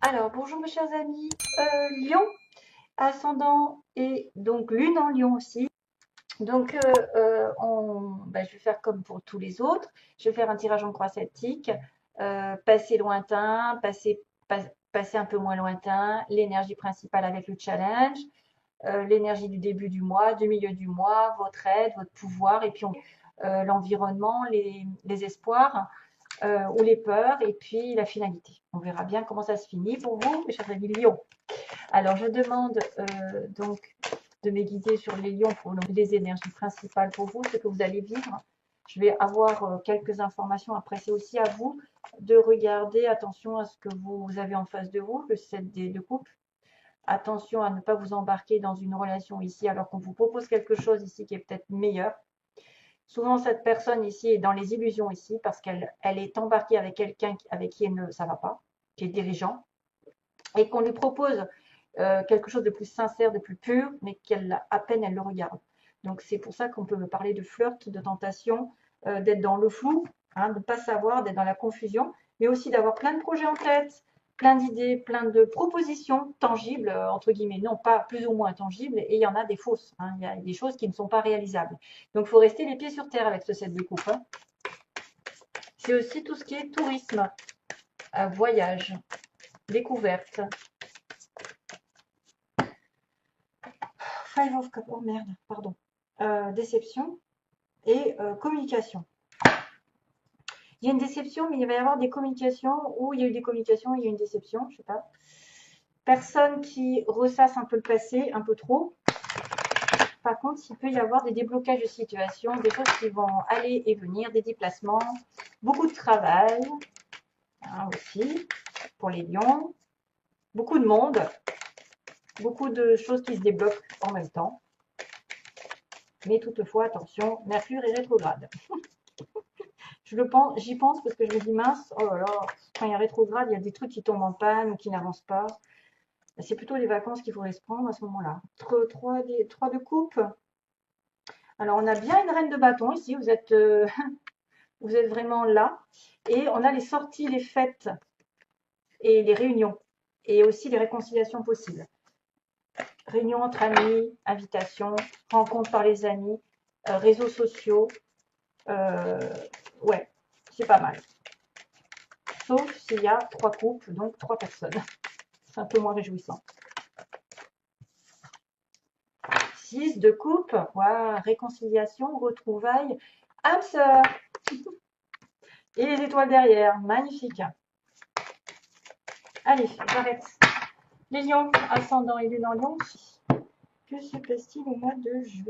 Alors, bonjour mes chers amis. Lion, ascendant et donc lune en Lion aussi. Donc, je vais faire comme pour tous les autres. Je vais faire un tirage en croix celtique, passé lointain, passé un peu moins lointain, l'énergie principale avec le challenge, l'énergie du début du mois, du milieu du mois, votre aide, votre pouvoir, et puis l'environnement, les espoirs ou les peurs, et puis la finalité. On verra bien comment ça se finit pour vous, mes chers amis Lions. Alors, je demande donc de me guider sur les lions pour les énergies principales pour vous, ce que vous allez vivre. Je vais avoir quelques informations. Après, c'est aussi à vous de regarder, attention à ce que vous avez en face de vous, le 7 de coupe. Attention à ne pas vous embarquer dans une relation ici alors qu'on vous propose quelque chose ici qui est peut-être meilleur. Souvent, cette personne ici est dans les illusions ici parce qu'elle est embarquée avec quelqu'un avec qui ça ne va pas, qui est dirigeant, et qu'on lui propose quelque chose de plus sincère, de plus pur, mais à peine elle le regarde. Donc c'est pour ça qu'on peut me parler de flirt, de tentation, d'être dans le flou, hein, de ne pas savoir, d'être dans la confusion, mais aussi d'avoir plein de projets en tête, plein d'idées, plein de propositions tangibles, entre guillemets, non pas plus ou moins tangibles, et il y en a des fausses, hein, il y a des choses qui ne sont pas réalisables. Donc il faut rester les pieds sur terre avec ce set de coupe. Hein. C'est aussi tout ce qui est tourisme, voyage, découverte. Five of Cups, oh merde, pardon. Déception et communication. Il y a une déception, mais il va y avoir des communications où il y a eu des communications, il y a une déception, je sais pas. Personne qui ressasse un peu le passé, un peu trop. Par contre, il peut y avoir des déblocages de situation, des choses qui vont aller et venir, des déplacements, beaucoup de travail, hein, aussi, pour les lions, beaucoup de monde, beaucoup de choses qui se débloquent en même temps. Mais toutefois, attention, Mercure est rétrograde. J'y pense parce que je me dis mince, oh là là, quand il y a rétrograde, il y a des trucs qui tombent en panne ou qui n'avancent pas. C'est plutôt les vacances qu'il faudrait se prendre à ce moment-là. Trois de coupe. Alors on a bien une reine de bâton ici, vous êtes vraiment là. Et on a les sorties, les fêtes et les réunions. Et aussi les réconciliations possibles. Réunions entre amis, invitations, rencontres par les amis, réseaux sociaux. Euh, ouais, c'est pas mal. Sauf s'il y a trois couples, donc trois personnes. C'est un peu moins réjouissant. 6 de coupe, voilà, réconciliation, retrouvailles, âme sœur. Et les étoiles derrière, magnifique. Allez, j'arrête. Les lions, ascendant et lune en lion. Que se passe-t-il au mois de juillet?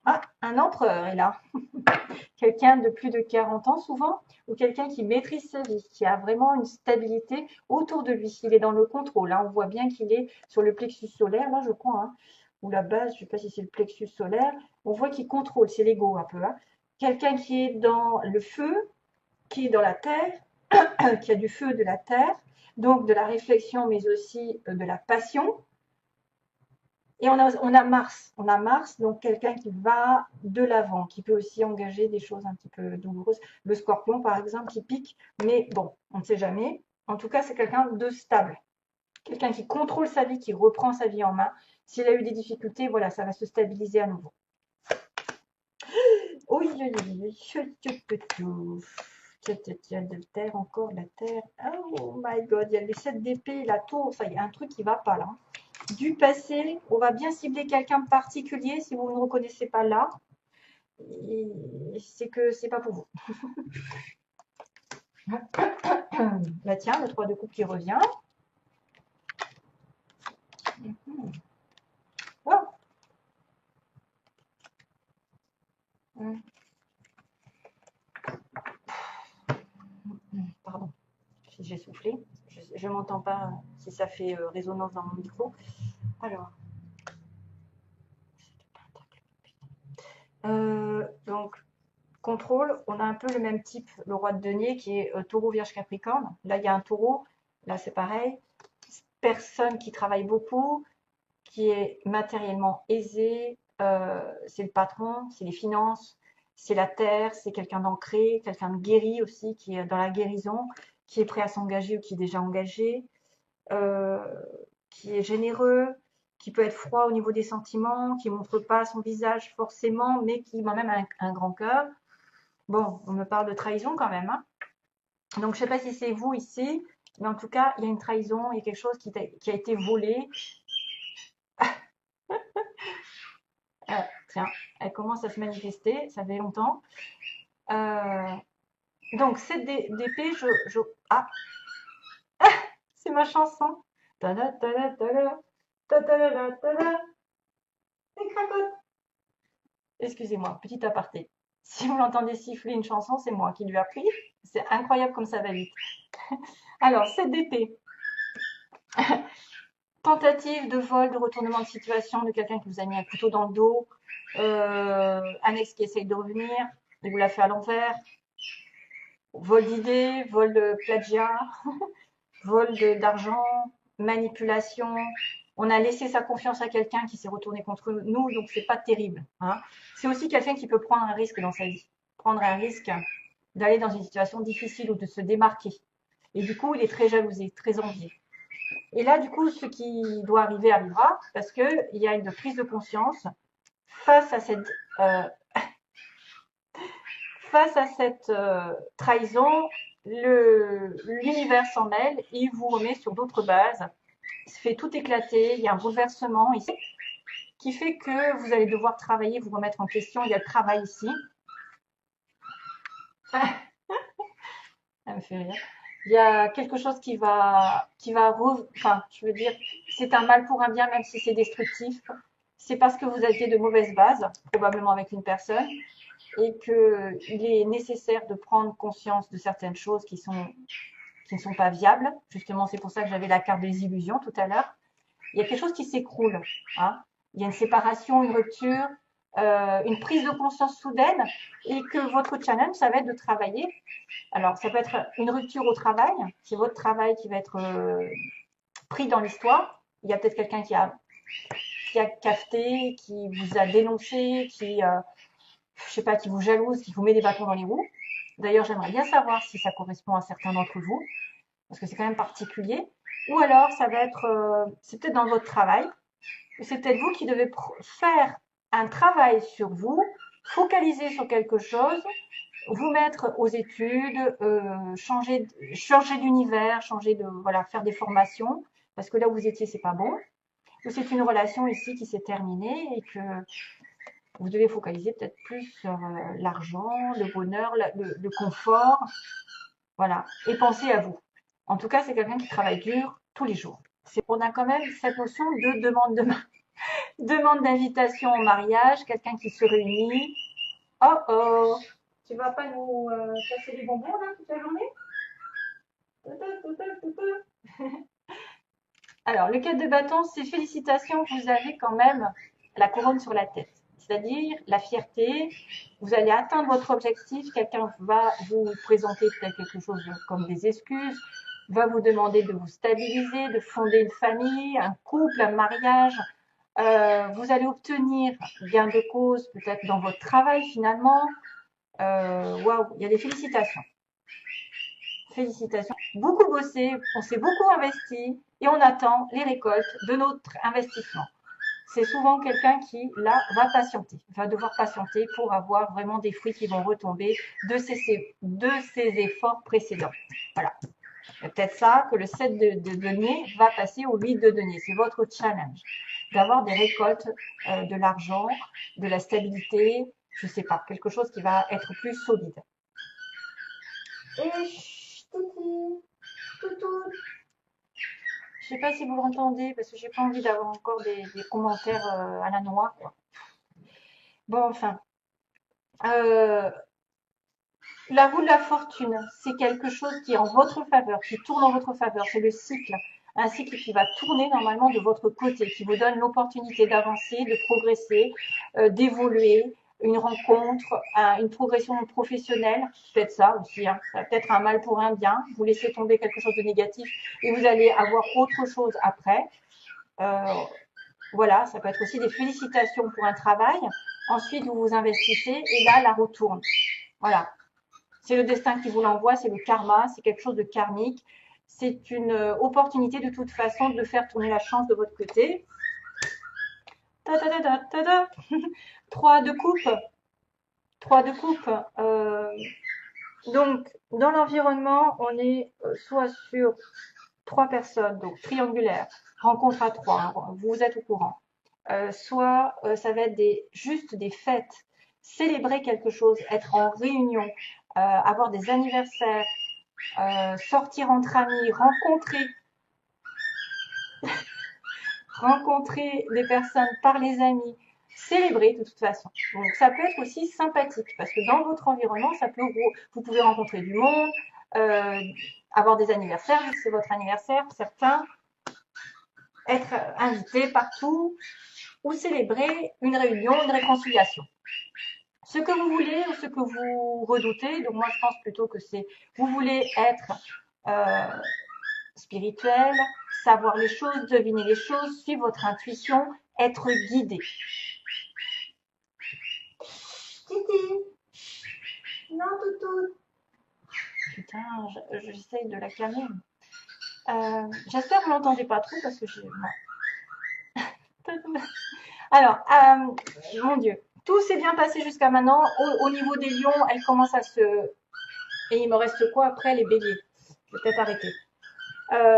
Ah, un empereur est là. Quelqu'un de plus de 40 ans souvent, ou quelqu'un qui maîtrise sa vie, qui a vraiment une stabilité autour de lui. Il est dans le contrôle. Là, on voit bien qu'il est sur le plexus solaire, là je crois, hein, ou la base, je ne sais pas si c'est le plexus solaire. On voit qu'il contrôle, c'est l'ego un peu. Hein. Quelqu'un qui est dans le feu, qui est dans la terre, qui a du feu de la terre, donc de la réflexion, mais aussi de la passion. Et on a Mars, donc quelqu'un qui va de l'avant, qui peut aussi engager des choses un petit peu douloureuses. Le scorpion, par exemple, qui pique, mais bon, on ne sait jamais. En tout cas, c'est quelqu'un de stable. Quelqu'un qui contrôle sa vie, qui reprend sa vie en main. S'il a eu des difficultés, voilà, ça va se stabiliser à nouveau. Oui, oui, de terre, encore la terre. Oh my god, il y a les 7 d'épée, la tour, ça, il y a un truc qui va pas là. Du passé, on va bien cibler quelqu'un de particulier si vous ne reconnaissez pas là. C'est que c'est pas pour vous. Bah tiens, le 3 de coupe qui revient. Wow. Pardon, si j'ai soufflé. Je ne m'entends pas si ça fait résonance dans mon micro. Alors. Donc, contrôle, on a un peu le même type, le roi de denier qui est taureau, vierge, capricorne. Là, il y a un taureau. Là, c'est pareil. Personne qui travaille beaucoup, qui est matériellement aisé, c'est le patron, c'est les finances, c'est la terre, c'est quelqu'un d'ancré, quelqu'un de guéri aussi, qui est dans la guérison, qui est prêt à s'engager ou qui est déjà engagé, euh, qui est généreux, qui peut être froid au niveau des sentiments, qui montre pas son visage forcément, mais qui a même un grand cœur. Bon, on me parle de trahison quand même, hein. Donc, je sais pas si c'est vous ici, mais en tout cas, il y a une trahison, il y a quelque chose qui a été volé. Tiens, elle commence à se manifester, ça fait longtemps. Euh, donc, cette d'épée, Ah, c'est ma chanson. Tada, tada, tada, tada, tada, tada. Et cracotte. Excusez-moi, petit aparté. Si vous l'entendez siffler une chanson, c'est moi qui lui ai appris. C'est incroyable comme ça va vite. Alors, cette d'épée. Tentative de vol, de retournement de situation de quelqu'un qui vous a mis un couteau dans le dos. Un ex qui essaye de revenir, il vous l'a fait à l'envers. Vol d'idées, vol de plagiat, vol d'argent, manipulation. On a laissé sa confiance à quelqu'un qui s'est retourné contre nous, donc c'est pas terrible, hein. C'est aussi quelqu'un qui peut prendre un risque dans sa vie, prendre un risque d'aller dans une situation difficile ou de se démarquer. Et du coup, il est très jalousé, très envié. Et là, du coup, ce qui doit arriver arrivera, parce qu'il y a une prise de conscience face à cette, euh, trahison. L'univers s'en mêle, il vous remet sur d'autres bases, il se fait tout éclater, il y a un bouleversement ici, qui fait que vous allez devoir travailler, vous remettre en question. Il y a le travail ici. Ça me fait rire. Il y a quelque chose enfin, je veux dire, c'est un mal pour un bien, même si c'est destructif. C'est parce que vous aviez de mauvaises bases, probablement avec une personne, et qu'il est nécessaire de prendre conscience de certaines choses qui ne sont pas viables. Justement, c'est pour ça que j'avais la carte des illusions tout à l'heure. Il y a quelque chose qui s'écroule, hein. Il y a une séparation, une rupture, une prise de conscience soudaine, et que votre challenge, ça va être de travailler. Alors, ça peut être une rupture au travail, c'est votre travail qui va être pris dans l'histoire. Il y a peut-être quelqu'un qui a cafeté, qui vous a dénoncé, je sais pas, qui vous jalouse, qui vous met des bâtons dans les roues. D'ailleurs, j'aimerais bien savoir si ça correspond à certains d'entre vous, parce que c'est quand même particulier. Ou alors, ça va être, c'est peut-être dans votre travail, c'est peut-être vous qui devez faire un travail sur vous, focaliser sur quelque chose, vous mettre aux études, changer d'univers, voilà, faire des formations, parce que là où vous étiez, c'est pas bon. Ou c'est une relation ici qui s'est terminée et que vous devez focaliser peut-être plus sur l'argent, le bonheur, le confort, voilà, et penser à vous. En tout cas, c'est quelqu'un qui travaille dur tous les jours. On a quand même cette notion de demande d'invitation au mariage, quelqu'un qui se réunit. Oh oh, tu vas pas nous casser les bonbons là toute la journée? Alors, le 4 de bâton, c'est félicitations, vous avez quand même la couronne sur la tête. C'est-à-dire la fierté, vous allez atteindre votre objectif, quelqu'un va vous présenter peut-être quelque chose comme des excuses, va vous demander de vous stabiliser, de fonder une famille, un couple, un mariage. Vous allez obtenir gain de cause peut-être dans votre travail finalement. Waouh, il y a des félicitations. Félicitations. Beaucoup bossé, on s'est beaucoup investi et on attend les récoltes de notre investissement. C'est souvent quelqu'un qui, là, va patienter, va devoir patienter pour avoir vraiment des fruits qui vont retomber de ses efforts précédents. Voilà. C'est peut-être ça que le 7 de denier va passer au 8 de denier. C'est votre challenge. D'avoir des récoltes, de l'argent, de la stabilité, je sais pas, quelque chose qui va être plus solide. Et toutou, toutou. Je sais pas si vous l'entendez parce que j'ai pas envie d'avoir encore des commentaires à la noix, quoi. Bon, enfin, euh, la roue de la fortune, c'est quelque chose qui est en votre faveur, qui tourne en votre faveur. C'est le cycle, un cycle qui va tourner normalement de votre côté, qui vous donne l'opportunité d'avancer, de progresser, d'évoluer, une rencontre, une progression professionnelle, peut-être ça aussi, hein. Ça peut être un mal pour un bien. Vous laissez tomber quelque chose de négatif et vous allez avoir autre chose après. Euh, voilà, ça peut être aussi des félicitations pour un travail. Ensuite, vous vous investissez et là, la roue tourne. Voilà. C'est le destin qui vous l'envoie, c'est le karma, c'est quelque chose de karmique. C'est une opportunité de toute façon de faire tourner la chance de votre côté. Ta -ta -ta -ta -ta -ta. 3 de coupe. 3 de coupe. Donc, dans l'environnement, on est soit sur 3 personnes, donc triangulaire, rencontre à 3, hein, vous êtes au courant. Soit ça va être juste des fêtes, célébrer quelque chose, être en réunion, avoir des anniversaires, sortir entre amis, rencontrer des personnes par les amis, célébrer de toute façon. Donc ça peut être aussi sympathique parce que dans votre environnement, vous pouvez rencontrer du monde, avoir des anniversaires, c'est votre anniversaire, certains, être invité partout ou célébrer une réunion, une réconciliation. Ce que vous voulez ou ce que vous redoutez, donc moi je pense plutôt que c'est vous voulez être spirituel, savoir les choses, deviner les choses, suivre votre intuition, être guidé. Titi, non toutou. Putain, j'essaye de la calmer. J'espère que vous l'entendez pas trop parce que je... Alors, mon Dieu, tout s'est bien passé jusqu'à maintenant. Au niveau des lions, elle commence à se... Et il me reste quoi après? Les béliers. Je vais peut-être arrêter.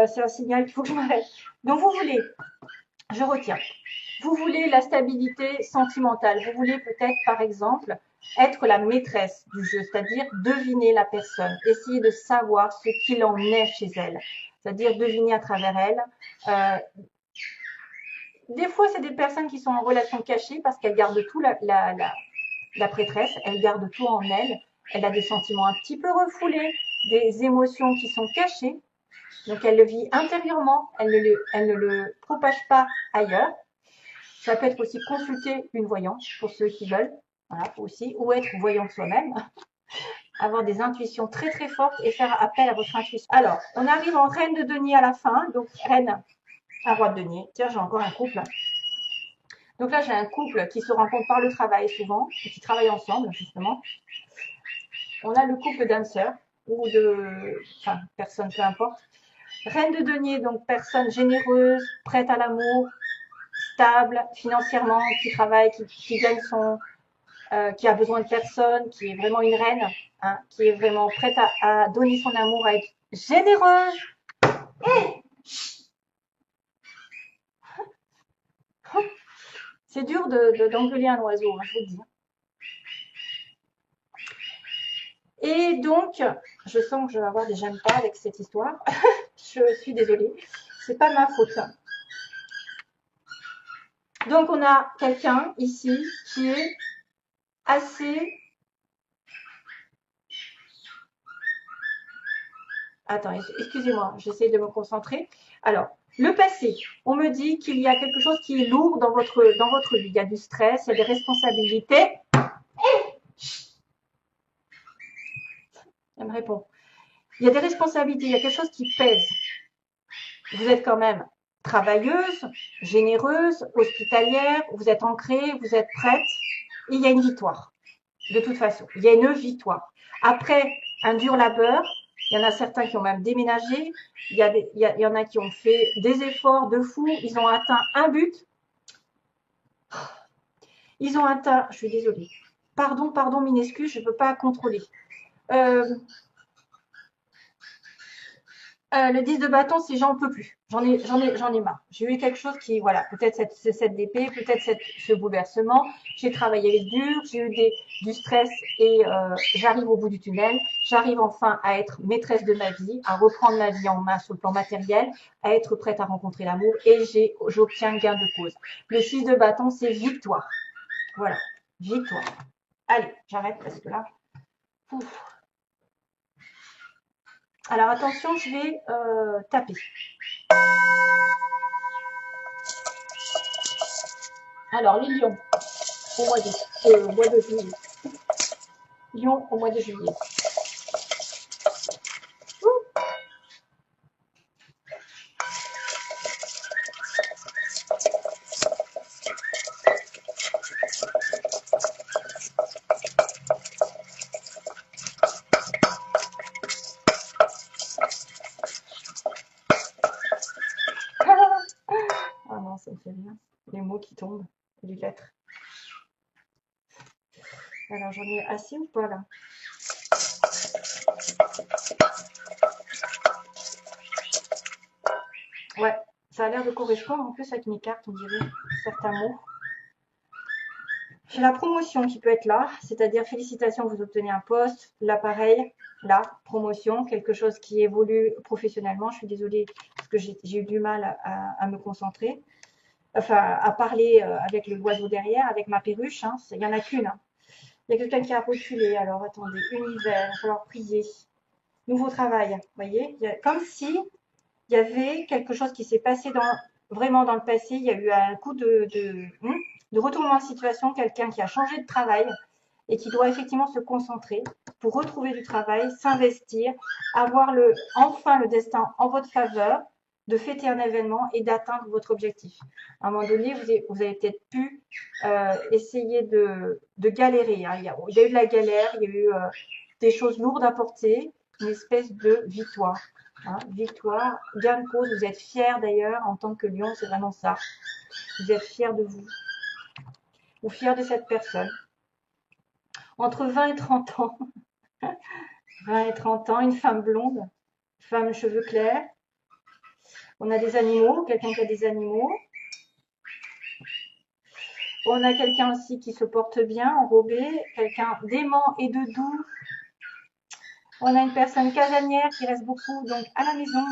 C'est un signal qu'il faut que je m'arrête. Donc vous voulez, je retiens, vous voulez la stabilité sentimentale. Vous voulez peut-être, par exemple, être la maîtresse du jeu, c'est-à-dire deviner la personne, essayer de savoir ce qu'il en est chez elle, c'est-à-dire deviner à travers elle. Des fois, c'est des personnes qui sont en relation cachée parce qu'elles gardent tout, la prêtresse, elle garde tout en elle. Elle a des sentiments un petit peu refoulés, des émotions qui sont cachées. Donc, elle le vit intérieurement, elle ne le propage pas ailleurs. Ça peut être aussi consulter une voyante pour ceux qui veulent, voilà, aussi, ou être voyante soi-même, avoir des intuitions très très fortes et faire appel à votre intuition. Alors, on arrive en reine de denier à la fin, donc reine à roi de denier. Tiens, j'ai encore un couple. Donc là, j'ai un couple qui se rencontre par le travail souvent, et qui travaillent ensemble, justement. On a le couple d'âmes sœurs, ou de... Enfin, personne, peu importe. Reine de denier, donc personne généreuse, prête à l'amour, stable financièrement, qui travaille, qui gagne son... qui a besoin de personne, qui est vraiment une reine, hein, qui est vraiment prête à donner son amour, à être généreuse. Hey, c'est dur d'engueuler un oiseau, hein, je vous le dis. Et donc, je sens que je vais avoir des j'aime pas avec cette histoire. Je suis désolée. C'est pas ma faute. Donc, on a quelqu'un ici qui est assez... Attends, excusez-moi, j'essaie de me concentrer. Alors, le passé. On me dit qu'il y a quelque chose qui est lourd dans votre vie. Il y a du stress, il y a des responsabilités. Elle me répond. Il y a des responsabilités, il y a quelque chose qui pèse. Vous êtes quand même travailleuse, généreuse, hospitalière, vous êtes ancrée, vous êtes prête. Et il y a une victoire. De toute façon, il y a une victoire. Après un dur labeur, il y en a certains qui ont même déménagé, il y en a qui ont fait des efforts de fou, ils ont atteint un but. Ils ont atteint, je suis désolée, pardon, mine excuse, je ne peux pas contrôler. Le 10 de bâton, c'est j'en peux plus. J'en ai marre. J'ai eu quelque chose qui, voilà, peut-être cette d'épée, peut-être ce bouleversement. J'ai travaillé dur, j'ai eu du stress et j'arrive au bout du tunnel. J'arrive enfin à être maîtresse de ma vie, à reprendre ma vie en main sur le plan matériel, à être prête à rencontrer l'amour et j'obtiens gain de cause. Le 6 de bâton, c'est victoire. Voilà, victoire. Allez, j'arrête parce que là, ouf. Alors attention, je vais taper. Alors, les lions, au mois de juillet. Lion au mois de juillet. mots qui tombent, les lettres. Alors, j'en ai assez ou pas là? Ouais, ça a l'air de correspondre en plus avec mes cartes, on dirait, certains mots. J'ai la promotion qui peut être là, c'est-à-dire félicitations, vous obtenez un poste. Là, pareil, là, promotion, quelque chose qui évolue professionnellement. Je suis désolée parce que j'ai eu du mal à me concentrer, enfin, à parler avec le oiseau derrière, avec ma perruche. Hein. Il n'y en a qu'une. Hein. Il y a quelqu'un qui a reculé. Alors, attendez, univers, il va falloir prier. Nouveau travail, vous voyez, comme si il y avait quelque chose qui s'est passé vraiment dans le passé. Il y a eu un coup de retournement de situation, quelqu'un qui a changé de travail et qui doit effectivement se concentrer pour retrouver du travail, s'investir, avoir enfin le destin en votre faveur, de fêter un événement et d'atteindre votre objectif. À un moment donné, vous avez peut-être pu essayer de galérer. Hein. Il y a eu de la galère, il y a eu des choses lourdes à porter, une espèce de victoire. Hein, victoire, gain de cause, vous êtes fiers d'ailleurs en tant que lion, c'est vraiment ça. Vous êtes fiers de vous, ou fiers de cette personne. Entre 20 et 30 ans, 20 et 30 ans, une femme blonde, femme cheveux clairs. On a des animaux, quelqu'un qui a des animaux. On a quelqu'un aussi qui se porte bien, enrobé, quelqu'un d'aimant et de doux. On a une personne casanière qui reste beaucoup donc à la maison.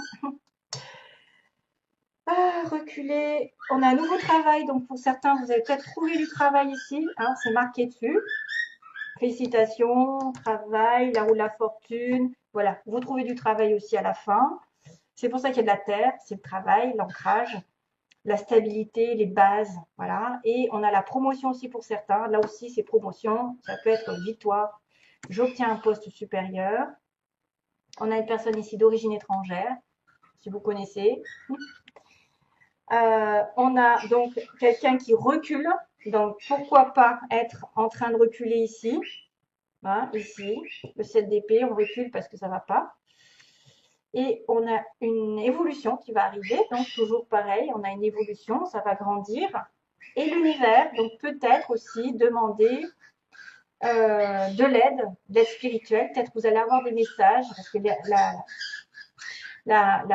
Ah, reculer. On a un nouveau travail, donc pour certains, vous avez peut-être trouvé du travail ici. Hein, c'est marqué dessus. Félicitations, travail, la roue de la fortune. Voilà, vous trouvez du travail aussi à la fin. C'est pour ça qu'il y a de la terre, c'est le travail, l'ancrage, la stabilité, les bases. Voilà. Et on a la promotion aussi pour certains. Là aussi, c'est promotion. Ça peut être victoire. J'obtiens un poste supérieur. On a une personne ici d'origine étrangère, si vous connaissez. On a donc quelqu'un qui recule. Donc, pourquoi pas être en train de reculer ici. Hein, ici, le 7 d'épée, on recule parce que ça ne va pas. Et on a une évolution qui va arriver. Donc, toujours pareil, on a une évolution, ça va grandir. Et l'univers, donc peut-être aussi demander de l'aide spirituelle. Peut-être que vous allez avoir des messages parce que la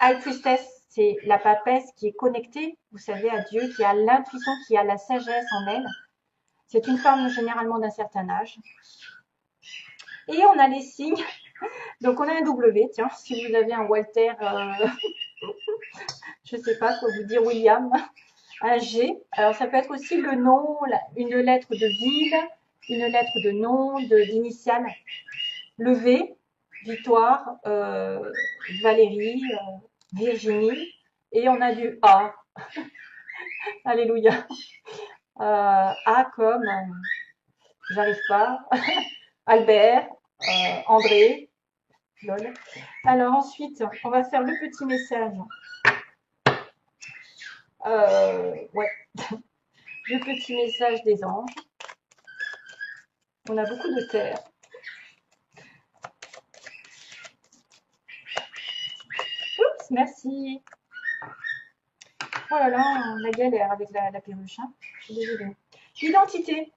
High Priestess, c'est la papesse qui est connectée, vous savez, à Dieu, qui a l'intuition, qui a la sagesse en elle. C'est une femme généralement d'un certain âge. Et on a les signes. Donc, on a un W, tiens, si vous avez un Walter, je ne sais pas quoi vous dire, William, un G. Alors, ça peut être aussi le nom, une lettre de ville, une lettre de nom, d'initiale. Le V, Victoire, Valérie, Virginie. Et on a du A. Alléluia. A comme, j'arrive pas, Albert, André, lol. Alors ensuite, on va faire le petit message. Ouais, le petit message des anges. On a beaucoup de terre. Oups, merci. Oh là là, la galère avec la perruche. Hein. Je suis désolée. L'identité.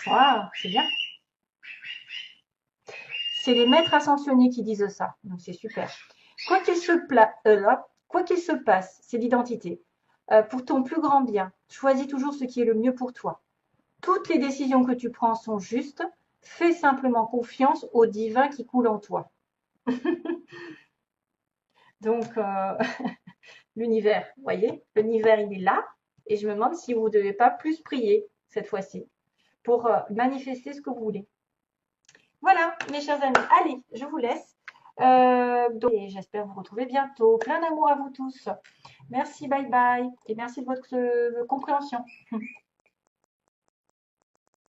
Waouh, c'est bien. C'est les maîtres ascensionnés qui disent ça. Donc c'est super. Quoi qu'il se passe, c'est l'identité. Pour ton plus grand bien, choisis toujours ce qui est le mieux pour toi. Toutes les décisions que tu prends sont justes. Fais simplement confiance au divin qui coule en toi. Donc, l'univers, vous voyez, l'univers, il est là. Et je me demande si vous ne devez pas plus prier cette fois-ci pour manifester ce que vous voulez. Voilà, mes chers amis. Allez, je vous laisse. J'espère vous retrouver bientôt. Plein d'amour à vous tous. Merci, bye bye. Et merci de votre compréhension.